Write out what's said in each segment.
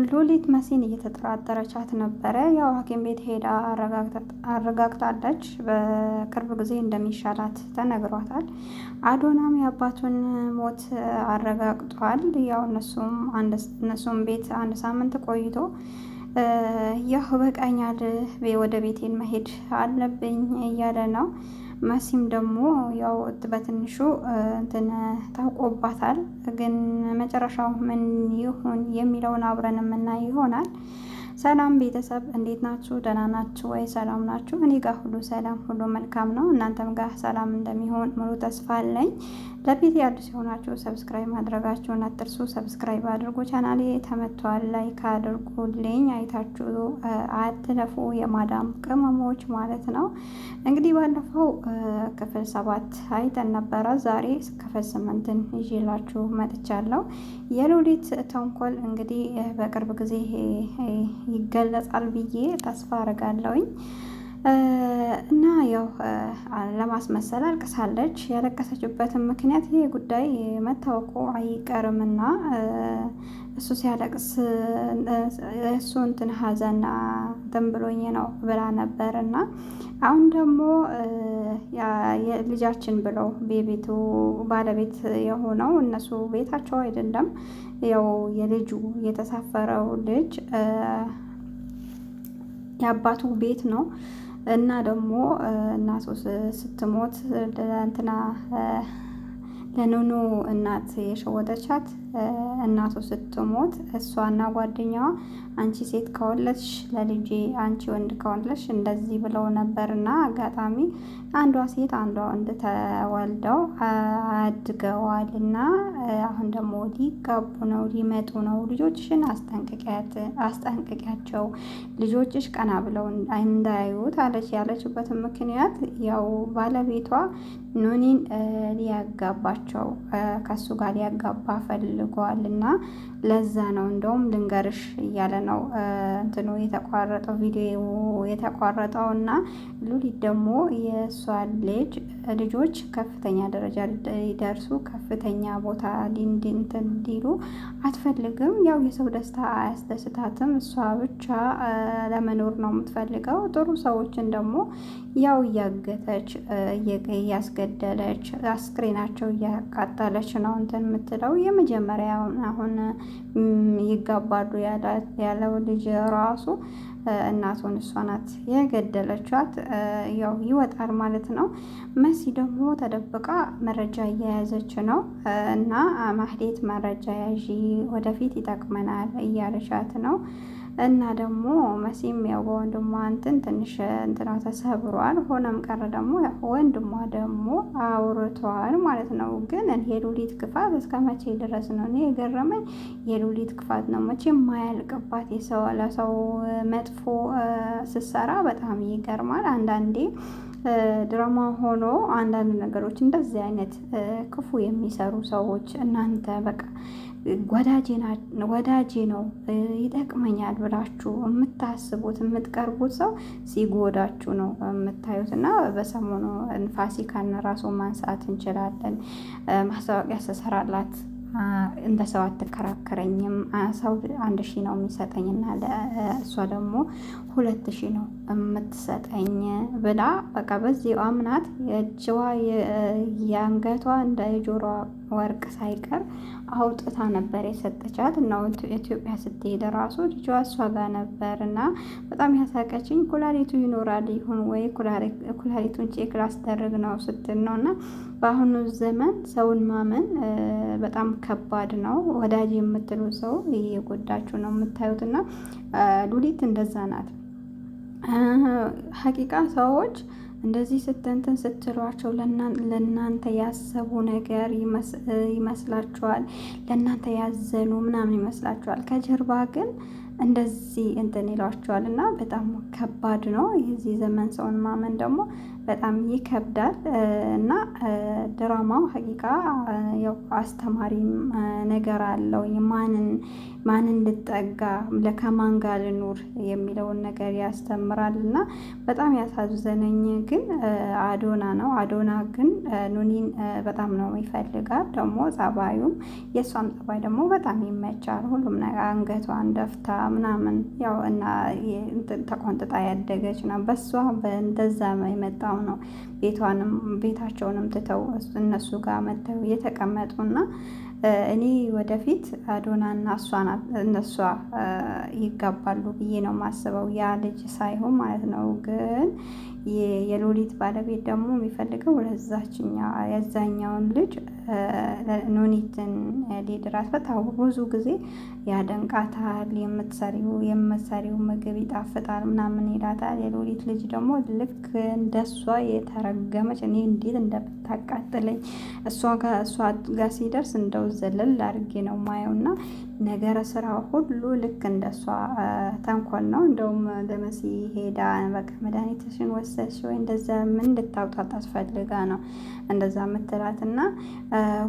ሉሊት መሲን እየተጠራጠረቻት ነበረ። ያው ሐኪም ቤት ሄዳ አረጋግጣለች። በቅርብ ጊዜ እንደሚሻላት ተነግሯታል። አዶናም የአባቱን ሞት አረጋግጧል። ያው እነሱም ቤት አንድ ሳምንት ቆይቶ ያው በቃኛል፣ ወደ ቤቴን መሄድ አለብኝ እያለ ነው። መሲም ደግሞ ያው በትንሹ እንትን ታውቆባታል። ግን መጨረሻው ምን ይሁን የሚለውን አብረን የምናይ ይሆናል። ሰላም ቤተሰብ እንዴት ናችሁ? ደህና ናችሁ ወይ? ሰላም ናችሁ? እኔ ጋር ሁሉ ሰላም፣ ሁሉ መልካም ነው። እናንተም ጋር ሰላም እንደሚሆን ሙሉ ተስፋ አለኝ። ለቤት አዲስ የሆናችሁ ሰብስክራይብ ማድረጋችሁን አትርሱ። ሰብስክራይብ አድርጉ። ቻናሌ ተመቷል፣ ላይክ አድርጉልኝ። አይታችሁ አትለፉ፣ የማዳም ቅመሞች ማለት ነው። እንግዲህ ባለፈው ክፍል 7 አይተን ነበረ። ዛሬ ክፍል 8ን ይዤላችሁ መጥቻለሁ። የሉሊት ተንኮል እንግዲህ በቅርብ ጊዜ ይገለጻል ብዬ ተስፋ አረጋለሁኝ። እና ያው ለማስመሰል አልቅሳለች። ያለቀሰችበትን ምክንያት ይሄ ጉዳይ መታወቁ አይቀርምና እሱ ሲያለቅስ እሱ እንትን ሀዘን እንትን ብሎኝ ነው ብላ ነበር። እና አሁን ደግሞ ልጃችን ብለው ቤቱ ባለቤት የሆነው እነሱ ቤታቸው አይደለም፣ ያው የልጁ የተሳፈረው ልጅ የአባቱ ቤት ነው። እና ደግሞ እናቱ ስትሞት እንትና ለኑኑ እናት የሸወደቻት እናቱ ስትሞት እሷና ጓደኛዋ አንቺ ሴት ከወለድሽ ለልጄ፣ አንቺ ወንድ ከወለድሽ እንደዚህ ብለው ነበርና አጋጣሚ አንዷ ሴት አንዷ ወንድ ተወልደው አድገዋልና አሁን ደግሞ ሊጋቡ ነው፣ ሊመጡ ነው። ልጆችሽን አስጠንቅቂያቸው፣ ልጆችሽ ቀና ብለው እንዳያዩት አለች። ያለችበትን ምክንያት ያው ባለቤቷ ኑኒን ሊያጋባቸው ከሱ ጋር ሊያጋባ ፈልጓል እና ለዛ ነው። እንደውም ልንገርሽ እያለ ነው እንትኑ የተቋረጠው ቪዲዮ የተቋረጠው። እና ሉሊት ደግሞ የእሷ ልጆች ከፍተኛ ደረጃ ሊደርሱ ከፍተኛ ቦታ እንዲሉ አትፈልግም። ያው የሰው ደስታ አያስደስታትም። እሷ ብቻ ለመኖር ነው የምትፈልገው። ጥሩ ሰዎችን ደግሞ ያው እያገተች እያስገደለች አስክሬናቸው እያቃጠለች ነው እንትን የምትለው። የመጀመሪያ አሁን ይጋባሉ ያለው ልጅ ራሱ እናቱን እሷ ናት የገደለቻት። ያው ይወጣል ማለት ነው። መሲ ደግሞ ተደብቃ መረጃ እየያዘች ነው። እና ማህሌት መረጃ ያዢ፣ ወደፊት ይጠቅመናል እያለቻት ነው። እና ደግሞ መሲም ያው በወንድሟ ትንሽ እንትና ተሰብሯል። ሆነም ቀረ ደግሞ ወንድሟ ደግሞ አውርተዋል ማለት ነው። ግን የሉሊት ክፋት እስከ መቼ ድረስ ነው? እኔ የገረመኝ የሉሊት ክፋት ነው። መቼም ማያልቅባት የሰው ለሰው መጥፎ ስትሰራ በጣም ይገርማል። አንዳንዴ ድራማ ሆኖ አንዳንድ ነገሮች እንደዚህ አይነት ክፉ የሚሰሩ ሰዎች እናንተ በቃ ወዳጄ ነው ይጠቅመኛል ብላችሁ የምታስቡት የምትቀርቡት ሰው ሲጎዳችሁ ነው የምታዩት። እና በሰሞኑ ፋሲካን ራሱ ማንሳት እንችላለን። ማስታወቂያ ስሰራላት እንደ ሰው አትከራከረኝም፣ ሰው 1000 ነው የሚሰጠኝና እሷ ደግሞ 2000 ነው የምትሰጠኝ ብላ በቃ በዚህ አምናት የእጅዋ የአንገቷ እንደ የጆሮ ወርቅ ሳይቀር አውጥታ ነበር የሰጠቻት። እና ኢትዮጵያ ስትሄድ ራሱ ልጇ እሷ ጋር ነበር። እና በጣም ያሳቀችኝ ኩላሊቱ ይኖራል ይሁን ወይ ኩላሊቱን ቼክ ላስደርግ ነው ስትል ነው። እና በአሁኑ ዘመን ሰውን ማመን በጣም ከባድ ነው። ወዳጅ የምትሉ ሰው እየጎዳችሁ ነው የምታዩት። እና ሉሊት እንደዛ ናት። ሀቂቃ ሰዎች እንደዚህ ስትንትን ስትሏቸው ለእናንተ ያሰቡ ነገር ይመስላችኋል፣ ለእናንተ ያዘኑ ምናምን ይመስላችኋል። ከጀርባ ግን እንደዚህ እንትን ይሏቸዋል እና በጣም ከባድ ነው። የዚህ ዘመን ሰውን ማመን ደግሞ በጣም ይከብዳል። እና ድራማው ሀቂቃ ያው አስተማሪም ነገር አለው። ማንን ልጠጋ ከማን ጋር ልኑር የሚለውን ነገር ያስተምራል። እና በጣም ያሳዘነኝ ግን አዶና ነው። አዶና ግን ኑኒን በጣም ነው ይፈልጋል። ደግሞ ጸባዩም የእሷም ጸባይ ደግሞ በጣም ይመቻል። ሁሉም ነገር አንገቷን ደፍታ ምናምን ያው እና ተቆንጥጣ ያደገች ነው። በሷ በእንደዛ የመጣው ነው። ቤታቸውንም ትተው እነሱ ጋር መተው የተቀመጡና እኔ ወደፊት አዶናና እነሷ ይጋባሉ ብዬ ነው የማስበው። ያ ልጅ ሳይሆን ማለት ነው። ግን የሉሊት ባለቤት ደግሞ የሚፈልገው የዛኛውን ልጅ ኑኒትን ሊድራት በጣም ብዙ ጊዜ ያደንቃታል። የምትሰሪው ምግብ ይጣፍጣል ምናምን ይላታል። የሉሊት ልጅ ደግሞ ልክ እንደሷ የተረገመች እኔ እንዴት እንደምታቃጥለኝ እሷ ጋር ሲደርስ እንደው ዘለል አድርጌ ነው ማየውና ነገረ ስራ ሁሉ ልክ እንደሷ ተንኮል ነው። እንደውም ለመሲ ሄዳ በቃ መድኃኒትሽን ወሰድሽ ወይ እንደዛ ምን እንድታውጣት አስፈልጋ ነው እንደዛ ምትላት። እና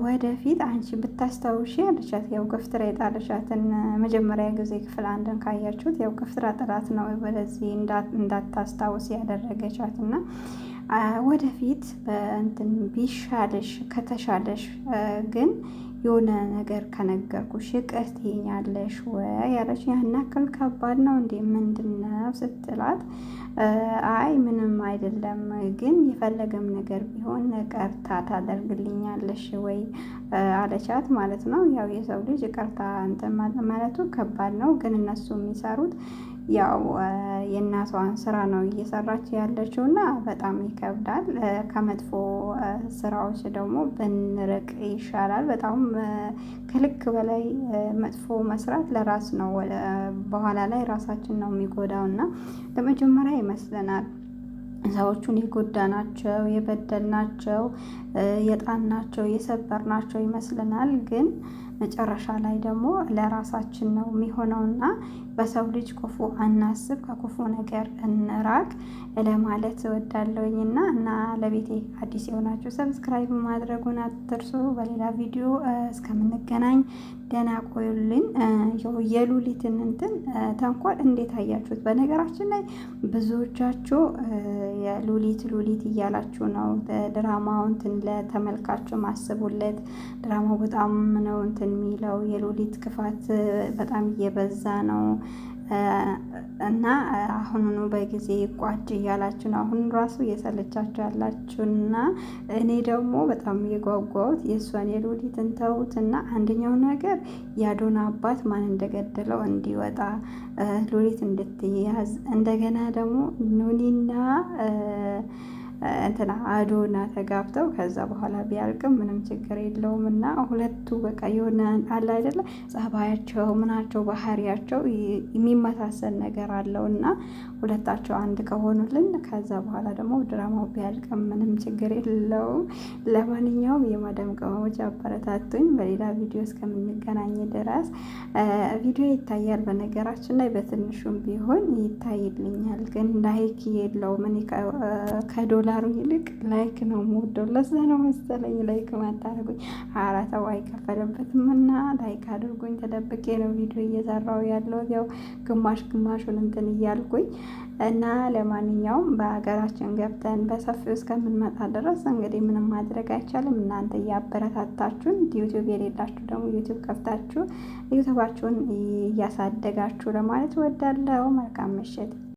ወደፊት አንቺ ብታስታውሺ አለቻት። ያው ገፍትራ የጣለሻትን መጀመሪያ ጊዜ ክፍል አንድን ካያችሁት ያው ገፍትራ ጥላት ነው ወደዚህ እንዳታስታውስ ያደረገቻት። እና ወደፊት በእንትን ቢሻለሽ ከተሻለሽ ግን የሆነ ነገር ከነገርኩሽ ይቅር ትይኛለሽ ወይ ያለች። ያን ያክል ከባድ ነው እንዴ ምንድነው ስትላት፣ አይ ምንም አይደለም ግን የፈለገም ነገር ቢሆን ቀርታ ታደርግልኛለሽ ወይ አለቻት ማለት ነው። ያው የሰው ልጅ ቀርታ እንትን ማለቱ ከባድ ነው። ግን እነሱ የሚሰሩት ያው የእናቷን ስራ ነው እየሰራች ያለችው እና በጣም ይከብዳል። ከመጥፎ ስራዎች ደግሞ ብንርቅ ይሻላል። በጣም ከልክ በላይ መጥፎ መስራት ለራስ ነው፣ በኋላ ላይ ራሳችን ነው የሚጎዳው። እና ለመጀመሪያ ይመስለናል ሰዎቹን የጎዳናቸው የበደልናቸው የጣልናቸው የሰበርናቸው ይመስለናል። ግን መጨረሻ ላይ ደግሞ ለራሳችን ነው የሚሆነውና በሰው ልጅ ክፉ አናስብ፣ ከክፉ ነገር እንራቅ ለማለት እወዳለሁኝና እና ለቤቴ አዲስ የሆናችሁ ሰብስክራይብ ማድረጉን አትርሱ። በሌላ ቪዲዮ እስከምንገናኝ ደህና ቆዩልኝ። የሉሊትን እንትን ተንኮል እንዴት አያችሁት? በነገራችን ላይ ብዙዎቻችሁ የሉሊት እያላችሁ ነው። ድራማው እንትን ለተመልካቹ ማስቡለት። ድራማው በጣም ነው እንትን የሚለው የሉሊት ክፋት በጣም እየበዛ ነው እና አሁኑኑ በጊዜ ቋጭ እያላችሁ ነው። አሁን ራሱ እየሰለቻችሁ ያላችሁና እኔ ደግሞ በጣም የጓጓሁት የእሷን የሉሊትን ተውትና አንደኛው ነገር የአዶና አባት ማን እንደገደለው እንዲወጣ ሉሊት እንድትያዝ፣ እንደገና ደግሞ ኑኒና እንትና አዶና ተጋብተው ከዛ በኋላ ቢያልቅም ምንም ችግር የለውም። እና ሁለቱ በቃ የሆነ አለ አይደለ ጸባያቸው ምናቸው ባህሪያቸው የሚመሳሰል ነገር አለው እና ሁለታቸው አንድ ከሆኑልን ከዛ በኋላ ደግሞ ድራማው ቢያልቅም ምንም ችግር የለውም። ለማንኛውም የማዳም ቅመሞች አበረታቱኝ። በሌላ ቪዲዮ እስከምንገናኝ ድረስ ቪዲዮ ይታያል። በነገራችን ላይ በትንሹም ቢሆን ይታይልኛል፣ ግን ላይክ የለውም። እኔ ከዶላሩ ይልቅ ላይክ ነው የምወደው። ለዛ ነው መሰለኝ ላይክ ማታደርጉኝ። አራተው አይከፈልበትም እና ላይክ አድርጉኝ። ተደብቄ ነው ቪዲዮ እየሰራው ያለው ያው ግማሹን እንትን እያልኩኝ እና ለማንኛውም በሀገራችን ገብተን በሰፊው እስከምንመጣ ድረስ እንግዲህ ምንም ማድረግ አይቻልም። እናንተ እያበረታታችሁን፣ ዩቲዩብ የሌላችሁ ደግሞ ዩቲዩብ ከፍታችሁ ዩቲዩባችሁን እያሳደጋችሁ ለማለት እወዳለሁ። መልካም ምሽት።